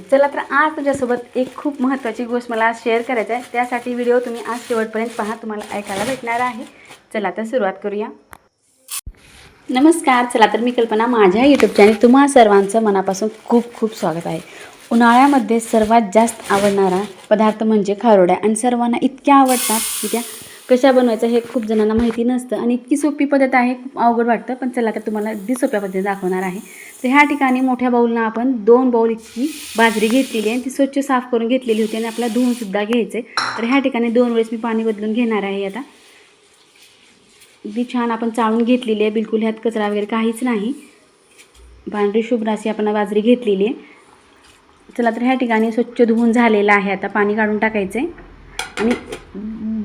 चला तर आज तुझ्यासोबत एक खूप महत्त्वाची गोष्ट मला शेअर करायची आहे। त्यासाठी व्हिडिओ तुम्ही आज शेवटपर्यंत पहा, तुम्हाला ऐकायला भेटणार आहे। चला तर सुरुवात करूया। नमस्कार, चला तर मी कल्पना, माझ्या यूट्यूब चॅनल तुम्हा सर्वांचं मनापासून खूप खूप स्वागत आहे। उन्हाळ्यामध्ये सर्वात जास्त आवडणारा पदार्थ म्हणजे खारोड्या, आणि सर्वांना इतक्या आवडतात की त्या कशा बनवायचं हे खूप जणांना माहिती नसतं आणि इतकी सोपी पद्धत आहे, खूप अवघड वाटतं, पण चला तर तुम्हाला अगदी सोप्या पद्धतीने दाखवणार आहे। तर ह्या ठिकाणी मोठ्या बाउलनं आपण 2 बाउल इतकी बाजरी घेतलेली आहे, ती स्वच्छ साफ करून घेतलेली होती आणि आपल्याला धुवून सुद्धा घ्यायचे। तर ह्या ठिकाणी 2 वेळेस मी पाणी बदलून घेणार आहे। आता अगदी छान आपण चाळून घेतलेली आहे, बिलकुल ह्यात कचरा वगैरे काहीच नाही। पांढरी शुभ्र अशी आपण बाजरी घेतलेली आहे। चला तर ह्या ठिकाणी स्वच्छ धुवून झालेलं आहे। आता पाणी काढून टाकायचे आणि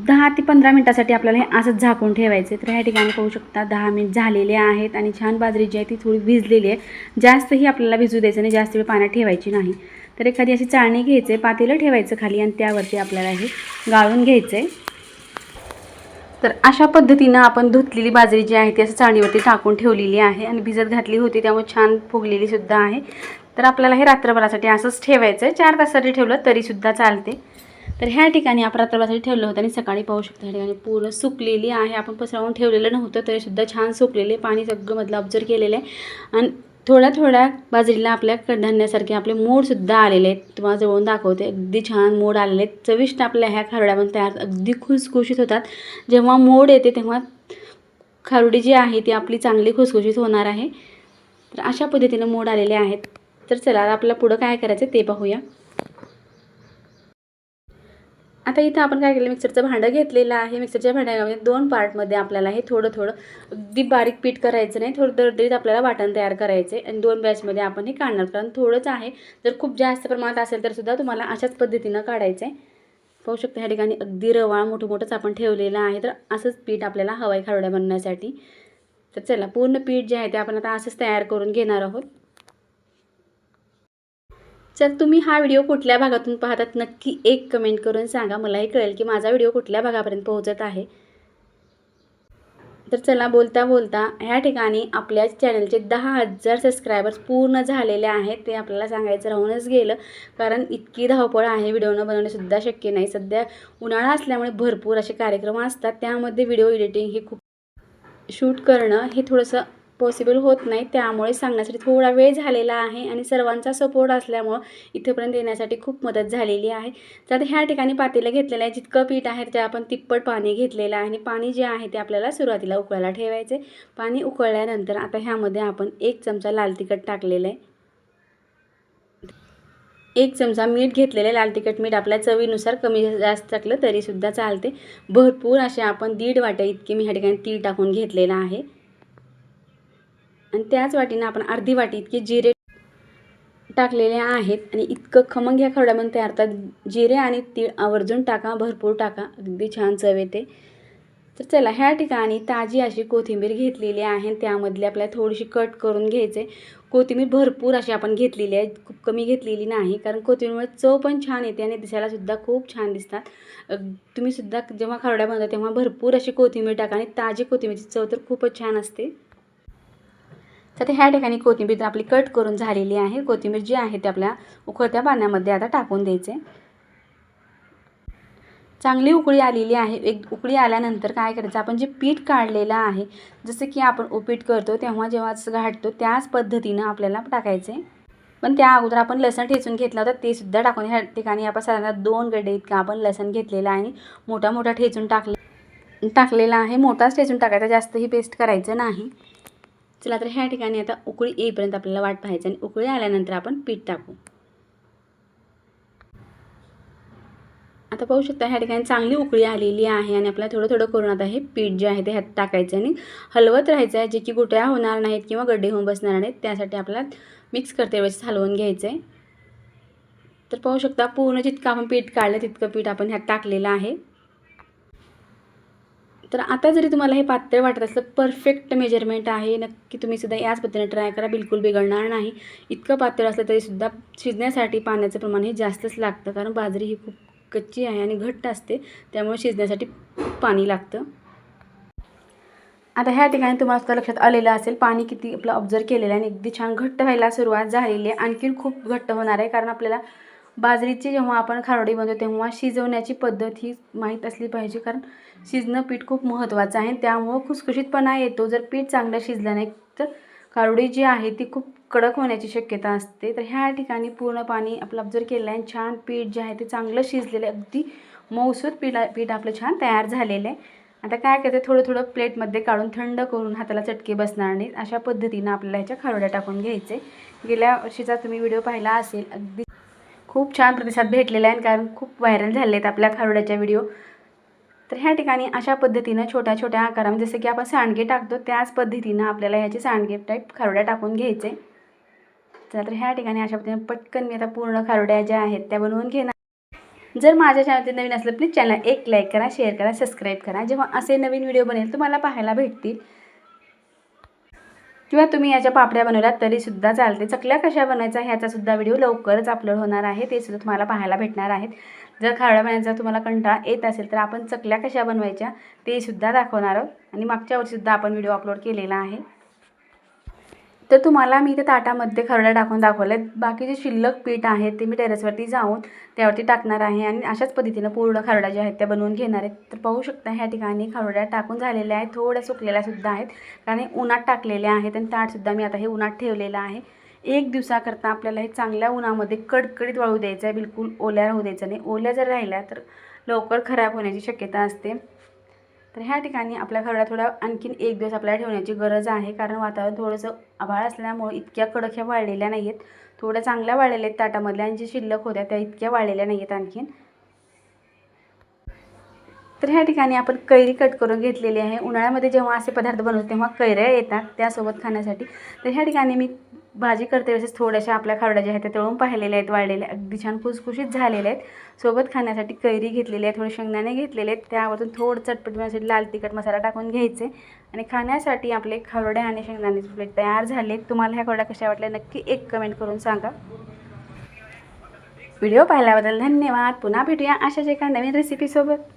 10 ते 15 मिनिटासाठी आपल्याला हे असंच झाकून ठेवायचे। तर ह्या ठिकाणी पाहू शकता 10 मिनिट झालेले आहेत आणि छान बाजरी जी आहे ती थोडी भिजलेली आहे। जास्तही आपल्याला भिजू द्यायचं नाही, जास्त वेळ पाण्यात ठेवायची नाही। तर एखादी अशी चाळणी घ्यायचे, पातेलं ठेवायचं खाली आणि त्यावरती आपल्याला हे गाळून घ्यायचे। तर अशा पद्धतीनं आपण धुतलेली बाजरी जी आहे ती असं चाळणीवरती टाकून ठेवलेली आहे आणि भिजत घातली होती, त्यामुळे छान फुगलेली सुद्धा आहे। तर आपल्याला हे रात्रभरासाठी असंच ठेवायचं आहे। 4 तासासाठी ठेवलं तरी सुद्धा चालते। तर ह्या ठिकाणी आपण रात्रभरासाठी ठेवलं होतं आणि सकाळी पाहू शकता ह्या ठिकाणी पूर्ण सुकलेली आहे। आपण पसरवून ठेवलेलं नव्हतं तरी सुद्धा छान सुकलेले, पाणी सगळं मधलं ऑब्झर्व केलेलं आहे आणि थोड्या थोड्या बाजरीला आपल्या कडधान्यासारखे आपले मोडसुद्धा आलेले आहेत। तुम्हाला जवळून दाखवते, अगदी छान मोड आलेले आहेत। चविष्ट आपल्या ह्या खारोड्या पण तयार, अगदी खुसखुशीत होतात। जेव्हा मोड येते तेव्हा खारोडी जी आहे ती आपली चांगली खुसखुशीत होणार आहे। तर अशा पद्धतीने मोड आलेले आहेत। तर चला आपल्याला पुढं काय करायचं ते पाहूया। आता इथं आपण काय केलं, मिक्सरचं भांडं घेतलेलं आहे। मिक्सरच्या भांड्यामध्ये 2 पार्टमध्ये आपल्याला हे थोडं थोडं, अगदी बारीक पीठ करायचं नाही, थोडं दरदरीत आपल्याला वाटण तयार करायचे आणि 2 बॅचमध्ये आपण हे काढणार, कारण थोडंच आहे। जर खूप जास्त प्रमाणात असेल तर सुद्धा तुम्हाला अशाच पद्धतीनं काढायचं आहे। पाहू शकता ह्या ठिकाणी अगदी रवाळ मोठं मोठंच आपण ठेवलेलं आहे। तर असंच पीठ आपल्याला हवं आहे खारोड्या बनवण्यासाठी। तर चला पूर्ण पीठ जे आहे ते आपण आता असंच तयार करून घेणार आहोत। जर तुम्ही हा व्हिडिओ कुठल्या भागातून पाहतात नक्की एक कमेंट करून सांगा, मलाही कळेल की माझा व्हिडिओ कुठल्या भागापर्यंत पोहोचत आहे। तर चला बोलता बोलता ह्या ठिकाणी आपल्या चॅनलचे 10,000 सबस्क्रायबर्स पूर्ण झालेले आहेत, ते आपल्याला सांगायचं राहूनच गेलं, कारण इतकी धावपळ आहे, व्हिडिओ न बनवणंसुद्धा शक्य नाही। सध्या उन्हाळा असल्यामुळे भरपूर असे कार्यक्रम असतात, त्यामध्ये व्हिडिओ एडिटिंग हे खूप शूट करणं हे थोडंसं पॉसिबल होत नाही, त्यामुळे सांगण्यासाठी थोडा वेळ झालेला आहे आणि सर्वांचा सपोर्ट असल्यामुळं इथेपर्यंत येण्यासाठी खूप मदत झालेली आहे। तर ह्या ठिकाणी पातेलं घेतलेलं आहे, जितकं पीठ आहे ते आपण तिप्पट पाणी घेतलेलं आहे आणि पाणी जे आहे ते आपल्याला सुरुवातीला उकळायला ठेवायचे। पाणी उकळल्यानंतर आता ह्यामध्ये आपण 1 चमचा लाल तिखट टाकलेलं आहे, 1 चमचा मीठ घेतलेलं आहे। लाल तिखट मीठ आपल्या चवीनुसार कमी जास्त टाकलं तरीसुद्धा चालते। भरपूर असे आपण 1.5 वाट्या इतकी मी ह्या ठिकाणी तीळ टाकून घेतलेलं आहे आणि त्याच वाटीनं आपण अर्धी वाटी इतके जिरे टाकलेले आहेत आणि इतकं खमंग ह्या खारोड्यामध्ये तयार होतात। जिरे आणि तीळ आवर्जून टाका, भरपूर टाका, अगदी छान चव येते। तर चला ह्या ठिकाणी ताजी अशी कोथिंबीर घेतलेली आहे, त्यामधली आपल्याला थोडीशी कट करून घ्यायचे। कोथिंबीर भरपूर अशी आपण घेतलेली आहे, खूप कमी घेतलेली नाही, कारण कोथिंबीरमुळे चव पण छान येते आणि दिसायला सुद्धा खूप छान दिसतात। तुम्ही सुद्धा जेव्हा खारोड्या बनवता तेव्हा भरपूर अशी कोथिंबीर टाका आणि ताजी कोथिंबीरची चव तर खूपच छान असते। तर ह्या ठिकाणी कोथिंबीर आपली कट करून झालेली आहे। कोथिंबीर जी आहे ते आपल्या उकळत्या पाण्यामध्ये आता टाकून द्यायचे। चांगली उकळी आलेली आहे। एक उकळी आल्यानंतर काय करायचं, आपण जे पीठ काढलेलं आहे, जसं की आपण उपीट करतो तेव्हा जेव्हा घाटतो त्याच पद्धतीनं आपल्याला टाकायचे। पण त्या अगोदर आपण लसण ठेचून घेतलं होतं ते सुद्धा टाकून, ह्या ठिकाणी आपण साधारण 2 गड्डे इतका आपण लसण घेतलेला आहे आणि मोठा मोठा ठेचून टाकलेला आहे। मोठाच ठेचून टाकायचा, जास्तही पेस्ट करायचं नाही। चला तर ह्या ठिकाणी आता उकळी येईपर्यंत आपल्याला वाट पाहायची आणि उकळी आल्यानंतर आपण पीठ टाकू। आता पाहू शकता ह्या ठिकाणी चांगली उकळी आलेली आहे आणि आपल्याला थोडं थोडं करून आता हे पीठ जे आहे ते ह्यात टाकायचं आणि हलवत राहायचं आहे, जे की गुठळ्या होणार नाहीत किंवा गड्डे होऊन बसणार नाहीत, त्यासाठी आपल्याला मिक्स करते वेळेस हलवून घ्यायचं आहे। तर पाहू शकता पूर्ण जितकं आपण पीठ काढलं तितकं पीठ आपण ह्यात टाकलेलं आहे। तर आता जरी तुम्हाला हे पातळ वाटत असलं, परफेक्ट मेजरमेंट आहे, नक्की तुम्ही सुद्धा याच पद्धतीने ट्राय करा, बिलकुल बिघडणार नाही। इतकं पातळ असलं तरी सुद्धा शिजण्यासाठी पाण्याचं प्रमाण हे जास्तच लागतं, कारण बाजरी ही खूप कच्ची आहे आणि घट्ट असते, त्यामुळे शिजण्यासाठी पाणी लागतं। आता ह्या ठिकाणी तुम्हाला सुद्धा लक्षात आलेलं असेल पाणी किती आपलं ऑब्झर्व केलेलं आहे आणि अगदी छान घट्ट व्हायला सुरुवात झालेली आहे. आणखीन खूप घट्ट होणार आहे, कारण आपल्याला बाजरीची जेव्हा आपण खारोडी बनवतो तेव्हा शिजवण्याची पद्धत ही माहीत असली पाहिजे, कारण शिजणं पीठ खूप महत्त्वाचं आहे. त्यामुळं खुसखुशीतपणा येतो. जर पीठ चांगलं शिजलं नाही तर खारोडी जी आहे ती खूप कडक होण्याची शक्यता असते. तर ह्या ठिकाणी पूर्ण पाणी आपलं ऑब्झर्व केलं आहे. छान पीठ जे आहे ते चांगलं शिजलेलं आहे. अगदी मऊसूत पीठ आपलं छान तयार झालेलं आहे. आता काय करते, थोडं थोडं प्लेटमध्ये काढून थंड करून हाताला चटके बसणार नाहीत अशा पद्धतीनं आपल्याला ह्याच्या खारोड्या टाकून घ्यायचे. गेल्या वर्षीचा तुम्ही व्हिडिओ पाहिला असेल, अगदी खूप छान प्रतिसाद भेटलेला आहे, कारण खूप व्हायरल झाले आहेत आपल्या खारोड्याच्या व्हिडिओ. तर ह्या ठिकाणी अशा पद्धतीनं छोट्या छोट्या आकारामध्ये जसं की आपण सांडगे टाकतो त्याच पद्धतीनं आपल्याला ह्याचे सांडगे टाईप खारोड्या टाकून घ्यायचे. तर ह्या ठिकाणी अशा पद्धतीने पटकन मी आता पूर्ण खारोड्या ज्या आहेत त्या बनवून घेणार. जर माझ्या चॅनलचे नवीन असलं प्लीज चॅनल एक लाईक करा, शेअर करा, सबस्क्राईब करा. जेव्हा असे नवीन व्हिडिओ बनेल तुम्हाला पाहायला भेटतील. किंवा तुम्ही याच्या पापड्या बनवल्यात तरीसुद्धा चालते. चकल्या कशा बनवायचा ह्याचासुद्धा व्हिडिओ लवकरच अपलोड होणार आहे, ते सुद्धा तुम्हाला पाहायला भेटणार आहेत. जर खारोड्या बनवायचा तुम्हाला कंटाळा येत असेल तर आपण चकल्या कशा बनवायच्या ते सुद्धा दाखवणार आहोत. आणि मागच्या वर्षीसुद्धा आपण व्हिडिओ अपलोड केलेला आहे. तर तुम्हाला मी इथे ताटामध्ये खारोड्या टाकून दाखवले. बाकी जे शिल्लक पीठ आहे ते मी टेरेसवरती जाऊन त्यावरती टाकणार आहे आणि अशाच पद्धतीनं पूर्ण खारोड्या ज्या आहेत त्या बनवून घेणार आहेत. तर पाहू शकता ह्या ठिकाणी खारोड्या टाकून झालेल्या आहेत, थोड्या सुकलेल्यासुद्धा आहेत, कारण हे उन्हात टाकलेल्या आहेत. आणि ताटसुद्धा मी आता हे उन्हात ठेवलेलं आहे. 1 दिवसाकरता आपल्याला हे चांगल्या उन्हामध्ये कडकडीत वाळू द्यायचं आहे, बिलकुल ओल्या राहू द्यायचं नाही. ओल्या जर राहिल्या तर लवकर खराब होण्याची शक्यता असते. तर ह्या ठिकाणी आपल्या खारोड्या थोड्या आणखीन 1 दिवस आपल्याला ठेवण्याची गरज आहे, कारण वातावरण थोडंसं आभाळ असल्यामुळे इतक्या कडक ह्या वाळलेल्या नाही आहेत. थोड्या चांगल्या वाळलेल्या आहेत ताटामधल्या, आणि जे शिल्लक होत्या त्या इतक्या वाळलेल्या नाही आहेत आणखीन. तर ह्या ठिकाणी आपण कैरी कट करून घेतलेली आहे. उन्हाळ्यामध्ये जेव्हा असे पदार्थ बनवतो तेव्हा कैऱ्या येतात त्यासोबत खाण्यासाठी. तर ह्या ठिकाणी मी भाजी करते वेळेस थोड्याशा आपल्या खारोड्या ज्या आहेत त्या तळून पाहिलेल्या आहेत, वाळलेल्या अगदी छान खुसखुशीत झालेल्या आहेत. सोबत खाण्यासाठी कैरी घेतलेली आहे, थोडे शेंगदाणे घेतलेले आहेत, त्यावरून थोडं चटपट बनवण्यासाठी लाल तिखट मसाला टाकून घ्यायचे. आणि खाण्यासाठी आपले खारोड्या आणि शेंगदाण्याचे प्लेट तयार झाले. तुम्हाला ह्या खारोड्या कशा वाटल्या नक्की एक कमेंट करून सांगा. व्हिडिओ पाहिल्याबद्दल धन्यवाद. पुन्हा भेटूया अशाच एका नवीन रेसिपीसोबत.